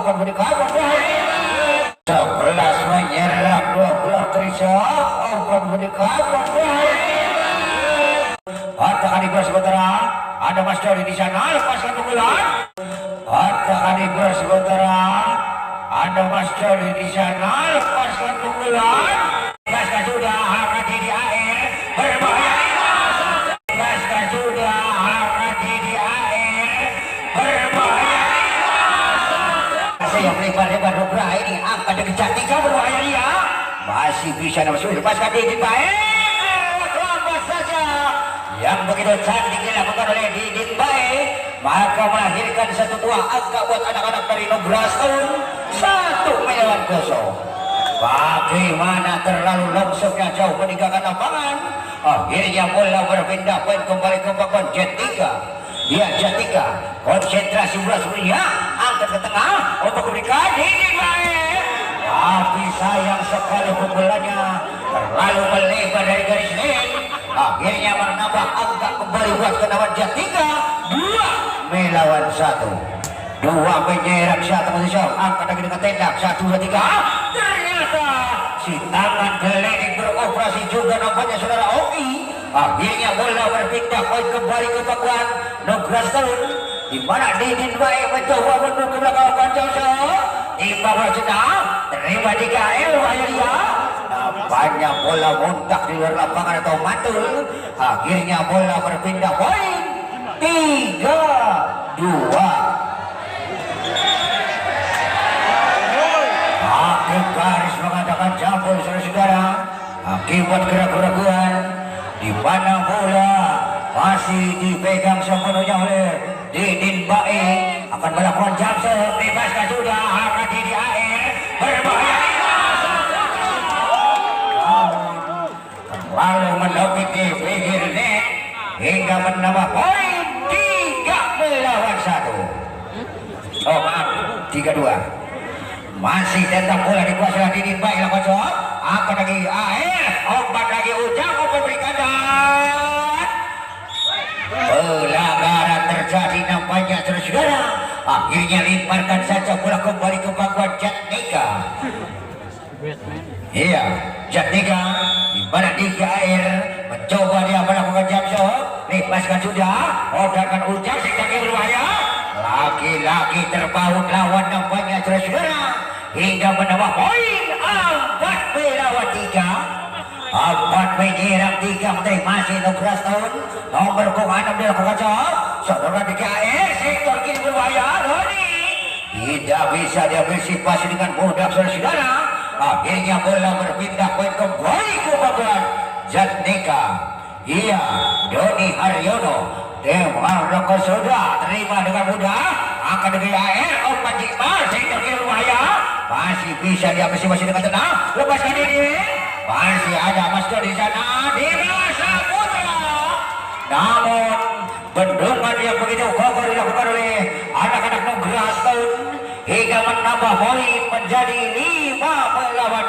open berikan 11 menyerang 12 Trisha open berikan Harta Kaliber sementara ada Mas Dodi di sana lepaskan pukulan Harta Kaliber sementara ada Mas Dodi di sana lepaskan pukulan lepaskan sudah Harati di air berbahaya lepaskan sudah Harati di air berbahaya saya lebar-lebar Nugra ini akan dikejar 3 berbahaya dia masih bisa lepaskan Didin baik lambat saja yang begitu cantik dilakukan oleh Didin baik maka melahirkan satu buah angka buat anak-anak dari Nugra Stone 1 melawan 0. Bagaimana terlalu longsoknya jauh meninggalkan lapangan akhirnya bola berpindah poin kembali ke papan Jet3 dia Jet3 konsentrasi bola sebenarnya angkat ke tengah untuk memberikan Didin baik tapi sayang sekali pukulannya terlalu melebar dari garis lin akhirnya menambah angka kembali buat kenawan Jet3 2 melawan 1 dua menyerang satu position angkat lagi dengan tembak 1 2 3 ternyata si tangan geledik beroperasi juga nampaknya saudara Oki akhirnya bola berpindah poin kembali ke pakuan Nugra Stone di mana Didin baik mencoba mundur ke belakang Panjangso timbang bola sedang terima 3L bahaya dia nampaknya bola muntah di luar lapangan atau mantul akhirnya bola berpindah poin 3-2 garis mengatakan campur saudara-saudara akibat keraguan di mana bola masih dipegang sepenuhnya oleh Didin Bae akan melakukan jamser bebaskan sudah Harati di air berbahaya terlalu mendominasi di pinggir net hingga menambah poin 3 melawan 1 oh maaf 3-2 masih tetap bola dikuasai Didin baik lakukan jawab akan lagi air obat lagi Ujang obat berikan dan pelanggaran terjadi nampaknya saudara akhirnya lemparkan saja bola kembali ke pakuan Jet3 iya Jet3 di mana di air mencoba dia melakukan jump shot lepaskan sudah odakan Ujang sekali berbahaya lagi-lagi terpaut lawan nampaknya saudara hingga menambah poin 4 melawan 3 4 menyerang 3 menteri masih Nugra Stone nomor 6 dilakukan jawab saudara di KR sektor kiri berbahaya Roni tidak bisa dia bersipasi dengan mudah saudara akhirnya bola berpindah poin kembali ke bagian Jet3 iya Doni Haryono Demar Roko sudah terima dengan mudah akan dengan air obat Jikmar sektor kiri berbahaya masih bisa dia masih dengan tenang lepaskan ini masih ada Mas Dodi di sana di masa putra namun bendungan yang begitu kokoh dilakukan oleh anak-anak Nugra Stone hingga menambah poin menjadi 5 melawan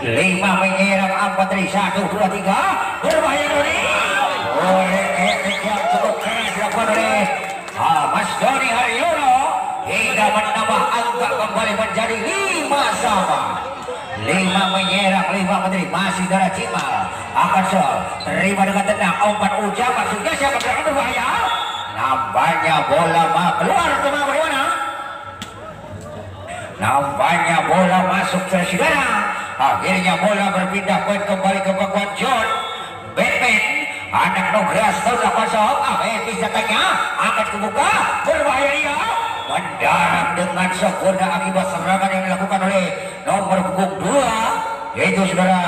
4 5 menyerang 4 dari 1 2 3 berbahaya Dodi oleh yang cukup keras dilakukan oleh Mas Dodi Haryono hingga menambah angka kembali menjadi 5 sama 5 menyerang 5 menteri masih darah Cimal akan terima dengan tenang umpan Ujang maksudnya siapa yang berbahaya nampaknya bola keluar kemana bagaimana nampaknya bola masuk saudara akhirnya bola berpindah poin kembali ke pakuan John Batman anak Nugra Stone kosong bisa tanya akan kebuka berbahaya dia mendarat dengan sempurna akibat serangan yang dilakukan oleh nomor punggung 2 yaitu saudara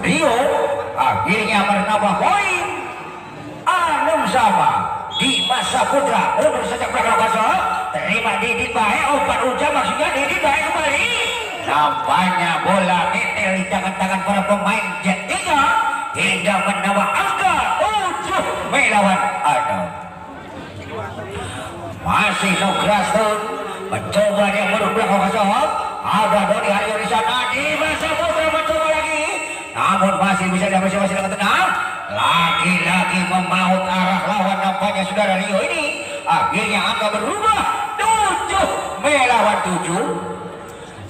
Rio akhirnya menambah poin 6 sama di masa putra mundur saja belakang kosong terima Didin baik umpan Ujang maksudnya Didin baik kembali nampaknya bola netel di tangan-tangan para pemain Jet3 hingga menambah angka 7 melawan 6 masih Nugra Stone mencoba dia mundur belakang kosong ada Doni Haryo di sana di masa putra mencoba lagi namun masih bisa dia masih dengan tenang lagi-lagi memaut arah lawan nampaknya saudara Rio ini akhirnya angka berubah 7 melawan 7.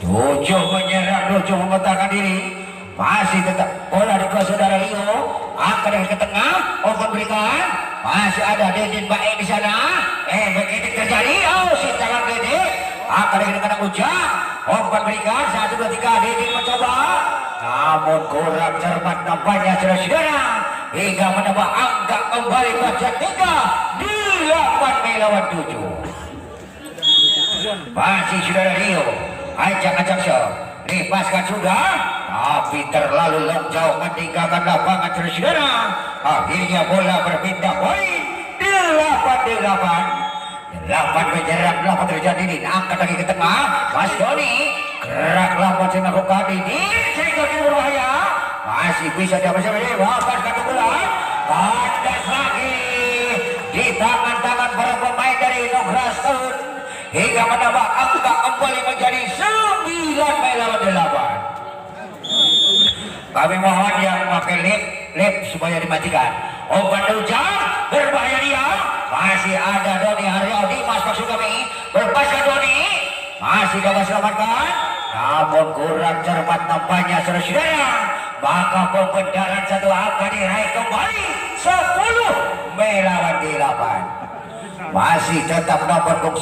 7 menyerang, 7 membentangkan diri. Masih tetap bola di kuasa saudara Rio. Angkat dari ke tengah, open berikan. Masih ada Dedin Baik di sana. Begitu terjadi. Oh, si tangan gede. Angkat dari ke tengah Ujang. Open berikan 1, 2, 3. Dedin mencoba. Namun kurang cermat nampaknya saudara-saudara. Hingga menambah angka kembali pada 3. 8 melawan 7. Masih saudara Rio. Ajak-ajak show. Lepaskan sudah. Tapi terlalu jauh meninggalkan lapangan saudara. Akhirnya bola berpindah poin 8-8. 8 menyerang, 8 terjadi di angkat lagi ke tengah. Mas Doni gerak lambat melakukan ini. Sektor berbahaya. Masih bisa dia bersama lepaskan bola. Kandas lagi di tangan-tangan para pemain dari Nogras Tahun hingga menambah angka kembali menjadi 9 melawan 8. Kami mohon yang pakai lip supaya dimatikan. Obat Ujang berbahaya dia. Masih ada Doni Haryadi Mas maksud kami. Berpaskan Doni. Masih dapat selamatkan. Namun kurang cermat nampaknya saudara-saudara. Maka pembedaran satu angka diraih kembali 10 melawan 8. Masih tetap nomor 9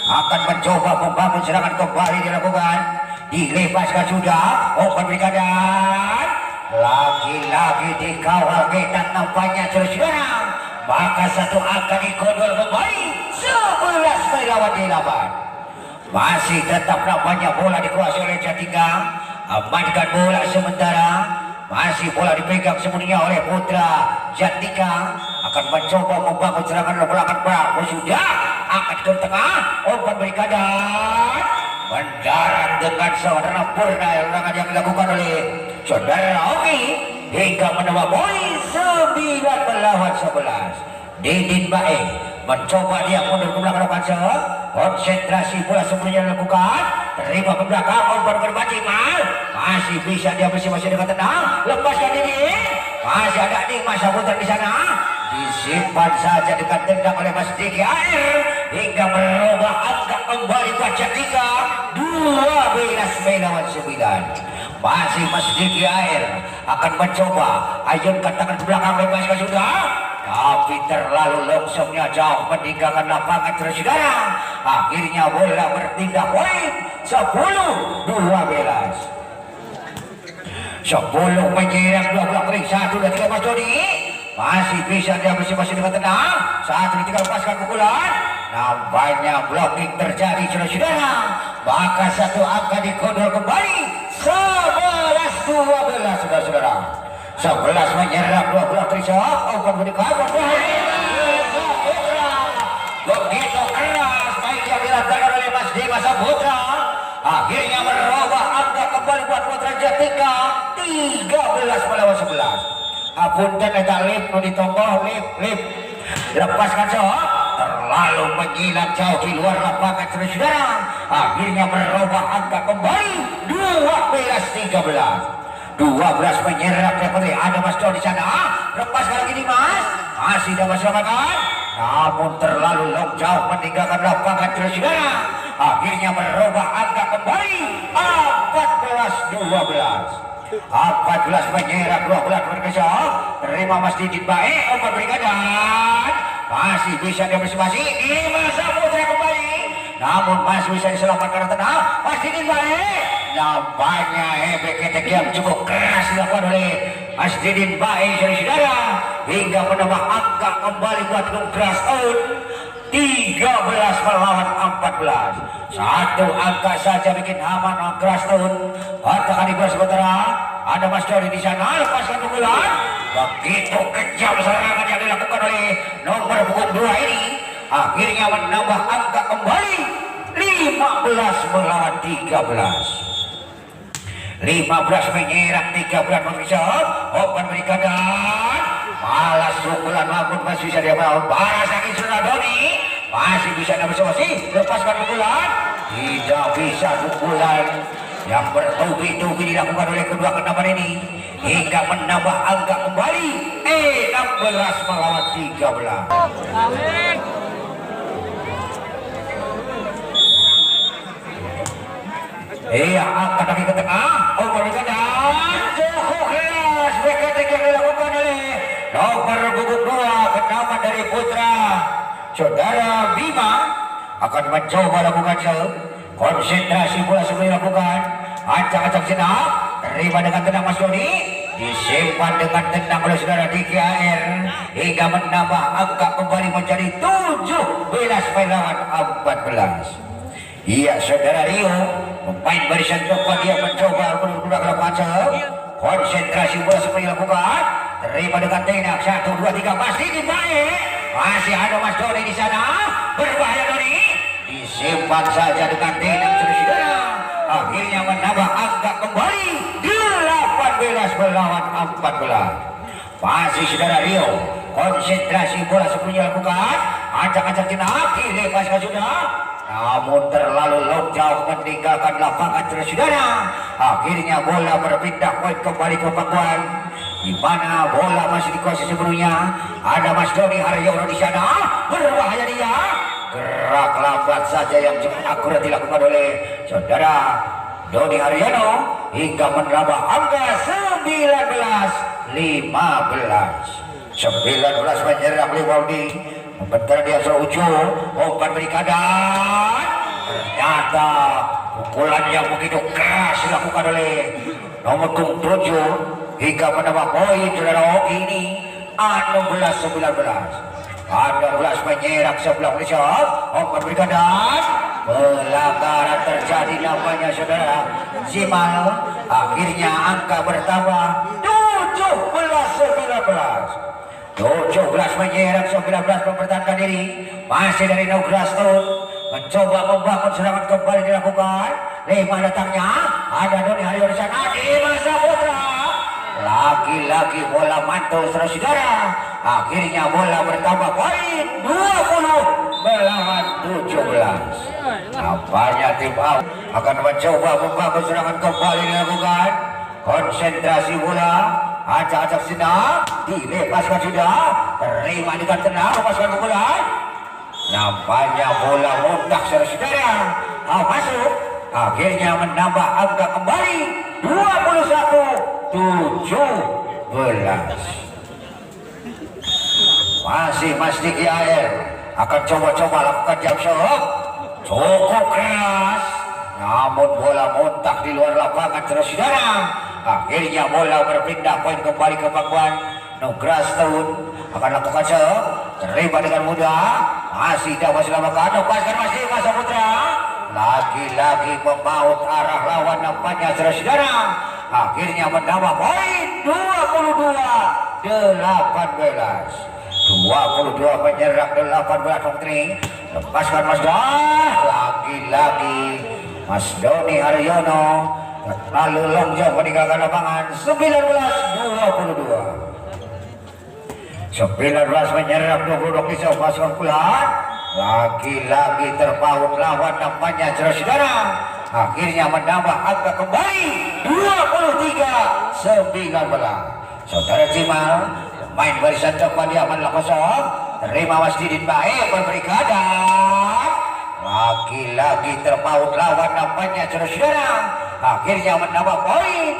akan mencoba membangun serangan kembali dilakukan. Dilepaskan sudah. Open berikan dan lagi-lagi dikawal ketat nampaknya saudara. Maka satu angka dikodol kembali 11 melawan 8. Masih tetap nampaknya bola dikuasai oleh Jatika. Amankan bola sementara. Masih bola dipegang semuanya oleh Putra Jatika. Akan mencoba membangun serangan belakang Prabu sudah. Angkat ke tengah. Open berikan dan mendarat dengan saudara purna yang dilakukan oleh saudara Oki hingga menambah poin 9 melawan 11. Dedin Baik mencoba dia mundur ke belakang kaca. Konsentrasi bola sebelumnya dilakukan. Terima ke belakang. Open berbagi mal. Masih bisa dia masih dengan tenang. Lepaskan diri. Masih ada Dimas Saputra di sana. Disimpan saja dengan tendang oleh Mas Diki Air hingga merubah angka kembali baca 3 12 melawan 9. Masih Mas Diki Air akan mencoba ayunkan tangan ke belakang lepaskan sudah. Tapi terlalu longsomnya jauh meninggalkan lapangan saudara. Akhirnya bola bertindak poin 10-12. 10 menyerang 12 kali 1 dan 3 Mas Doni. Masih bisa dia masih dengan tenang. Saat ini tinggal lepaskan pukulan. Nampaknya blocking terjadi saudara. Maka satu angka dikodol kembali 11-12 saudara-saudara. 11 menyerang 12 Trisok. Open berikan begitu keras baik yang dilakukan oleh Mas Dimas Saputra. Akhirnya merubah angka kembali buat Putra Jatika 13 melawan 11. Apunten eta lip nu ditonggoh lip lepaskan sok terlalu menyilang jauh di luar lapangan saudara. Akhirnya merubah angka kembali 12-13. 12 menyerang seperti ada Mas Don di sana. Lepaskan lagi Dimas. Masih dapat selamatkan. Namun terlalu jauh meninggalkan lapangan saudara. Akhirnya merubah angka kembali 14-12. 14 menyerang 12 berkesok. Terima Mas Didin Baik. Open berikan dan masih bisa dia masing-masing. Dimas Saputra kembali. Namun masih bisa diselamatkan tenang. Mas Didin Baik. Nampaknya efek yang cukup keras dilakukan oleh Mas Didin Baik saudara. Hingga menambah angka kembali buat Nogras Out 13 melawan 14. Satu angka saja bikin aman Nogras Out. Katakan di sementara ada Mas Doni di sana. Lepaskan pukulan. Begitu kejam serangan yang dilakukan oleh nomor punggung 2 ini. Akhirnya menambah angka kembali 15 melawan 13. 15 menyerang 13 mengisap. Open berikan dan malas pukulan maupun masih bisa dia melawan balas lagi sudah Doni. Masih bisa masing-masing lepaskan pukulan. Tidak bisa pukulan yang bertubi-tubi dilakukan oleh kedua kenaman ini hingga menambah angka kembali 16 melawan 13. Iya, angkat kaki ke tengah. Umpan dan cukup keras. Bekatik yang dilakukan oleh nomor punggung 2 kenaman dari Putra. Saudara Bima akan mencoba lakukan konsentrasi bola sebelum dilakukan. Ancang-ancang senang. Terima dengan tenang Mas Doni. Disimpan dengan tenang oleh saudara DKR hingga menambah angka kembali menjadi 17 lawan 14. Iya saudara Rio, pemain barisan depan dia mencoba menggunakan macam konsentrasi bola seperti dilakukan. Terima dengan tenang 1, 2, 3 masih dibaik. Masih ada Mas Doni di sana. Berbahaya Doni. Disimpan saja dengan tenang saudara. Akhirnya menambah angka kembali 18 melawan 14. Masih saudara Rio, konsentrasi bola seperti dilakukan. Acak-acak jenak dilepaskan sudah. Namun terlalu jauh meninggalkan lapangan saudara. Akhirnya bola berpindah poin kembali ke pangkuan. Di mana bola masih dikuasai sebelumnya. Ada Mas Doni Haryono di sana. Berbahaya dia. Gerak lambat saja yang cukup akurat dilakukan oleh saudara Doni Haryono hingga menambah angka 19 menyerang Liwaldi. Bentar dia seujung, umpan berikadan. Ternyata pukulan yang begitu keras dilakukan oleh nomor 7 hingga menambah poin saudara. Ini 16-19. 16 menyerang sebelah Malaysia. Umpan berikadan. Pelanggaran terjadi namanya saudara Zimal. Akhirnya angka bertambah 17-19. 17 menyerang 19 mempertahankan diri. Masih dari Nugrastun mencoba membangun serangan kembali dilakukan. 5 datangnya ada Doni Haryono di sana di masa Putra. Lagi-lagi bola mantul saudara. Akhirnya bola bertambah poin 20 melawan 17. Nampaknya tim A akan mencoba membangun serangan kembali dilakukan. Konsentrasi bola. Acak-acak senang dilepaskan sudah. Terima dengan tenang lepaskan pukulan. Nampaknya bola mudah saudara. Masuk. Akhirnya menambah angka kembali 21-17. Masih Mas Diki AR akan coba-coba lakukan jump shot. Cukup keras. Namun bola muntah di luar lapangan saudara. Akhirnya bola berpindah poin kembali ke pangkuan. Nugrastun akan lakukan terima dengan mudah. Masih dapat selamatkan. Lepaskan masih Masa Putra. Lagi-lagi memaut arah lawan nampaknya saudara. Akhirnya menambah poin 22-18. 22 menyerang 18 Putri. Lepaskan Mas Doni. Lagi-lagi Mas Doni Haryono lalu longjong meninggalkan lapangan. 19 menyerang 22 kisah pasukan pulang. Lagi-lagi terpaut lawan nampaknya saudara. Akhirnya menambah angka kembali 23-19. Saudara Jimal main barisan depan di aman kosong. Terima Mas Didin baik memberi keadaan. Lagi-lagi terpaut lawan nampaknya saudara. Akhirnya menambah poin.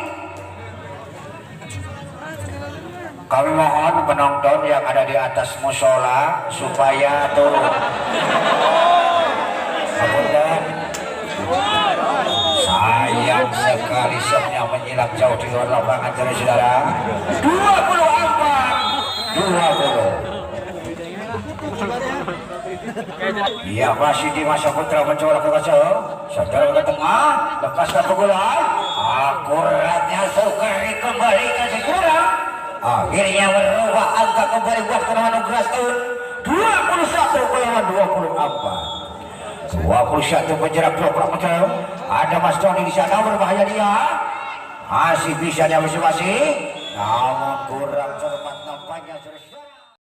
Kami mohon penonton yang ada di atas musola supaya tuh sayang sekali shotnya menyilang jauh di luar lapangan saudara. 24-20. Iya masih di Masa Putra mencoba lakukan saudara ke tengah. Lepaskan pukulan. Akuratnya Sukari kembalikan segera. Akhirnya merubah angka kembali buat kenaman Nugrastun. 21 melawan 24. 21 penjerak 24 meter. Ada Mas Doni di sana berbahaya dia. Masih bisa dia masing-masing. Namun kurang cermat nampaknya.